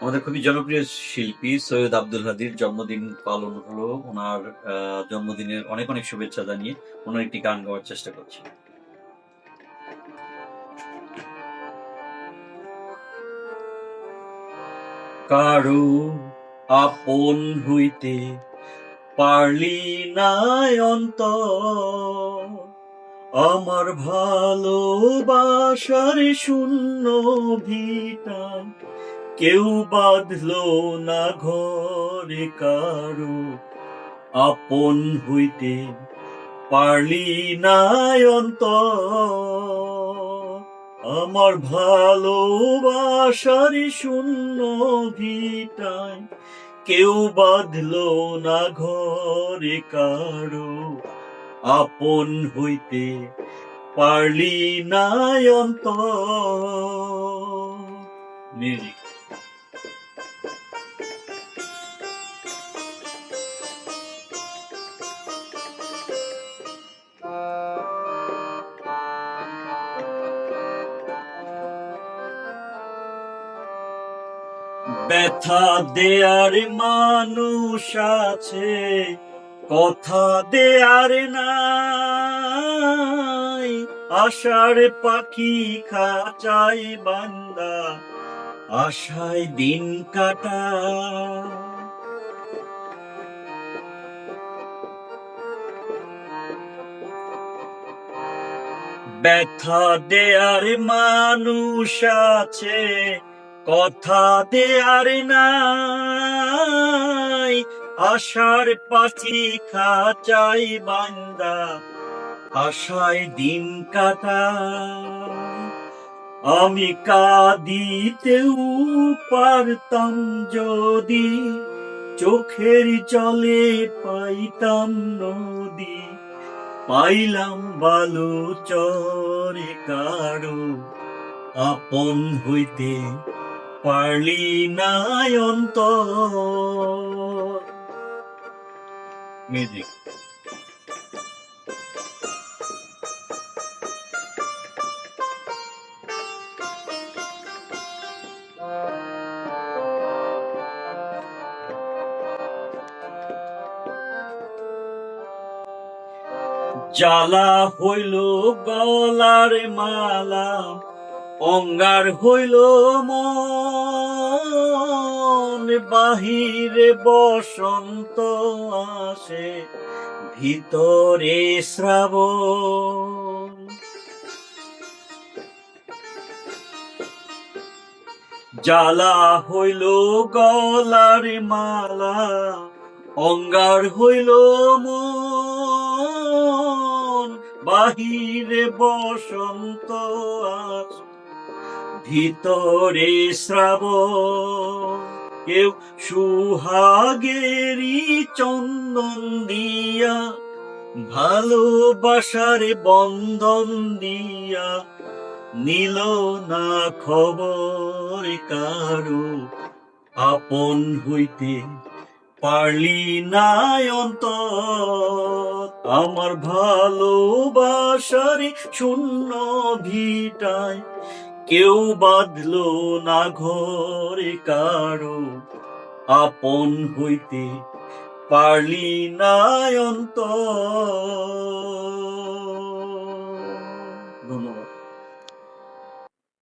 আমাদের খুবই জনপ্রিয় শিল্পী সৈয়দ আব্দুল হাদীর জন্মদিন পালন হলো। উনার জন্মদিনের অনেক, অনেক শুভেচ্ছা জানিয়ে উনার একটি গান গাওয়ার চেষ্টা করছি। কারো আপন হইতে পারলি না অন্তর, আমার ভালোবাসার শূন্য ভিটা কেউ বাঁধলো না ঘরে কারো আপন হইতে পারলি না অন্তর, আমার ভালোবাসার শূন্য ভিটায় কেউ বাঁধলো না ঘরে কারো আপন হইতে পারলি না অন্তর। মিউজিক। ব্যথা দেয়ার মানুষ আছে, কথা দেয়ার নাই, আশার পাখি খাঁচায় বান্দা আশায় দিন কাটায়। ব্যথা দেয়ার মানুষ আছে, কথা দেয়ার নাই, আশার পাখি খাঁচায় বান্দা আশায় দিন কাটায়। আমি কাঁদিতেও পারতাম যদি চোখের জলে পাইতাম নদী, পাইলাম বালুচরে কারো আপন হইতে পারলি না অন্তর। মিউজিক। জ্বালা হইল গলার মালা, অঙ্গার হইল মন, বাহিরে বসন্ত আসে ভিতরে শ্রাবণ। জ্বালা হইল গলার মালা, অঙ্গার হইল মন, বাহিরে বসন্ত আসে ভিতরে শ্রাবণ। কেউ সুহাগেরি চন্দন দিয়া, ভালোবাসার বন্ধন দিয়া নিল না খবর কারো আপন হইতে পারলি না অন্তর, আমার ভালোবাসার শূন্য ভিটায় কেউ বাঁধলো না ঘরে কারো আপন হইতে পারলি না অন্তর।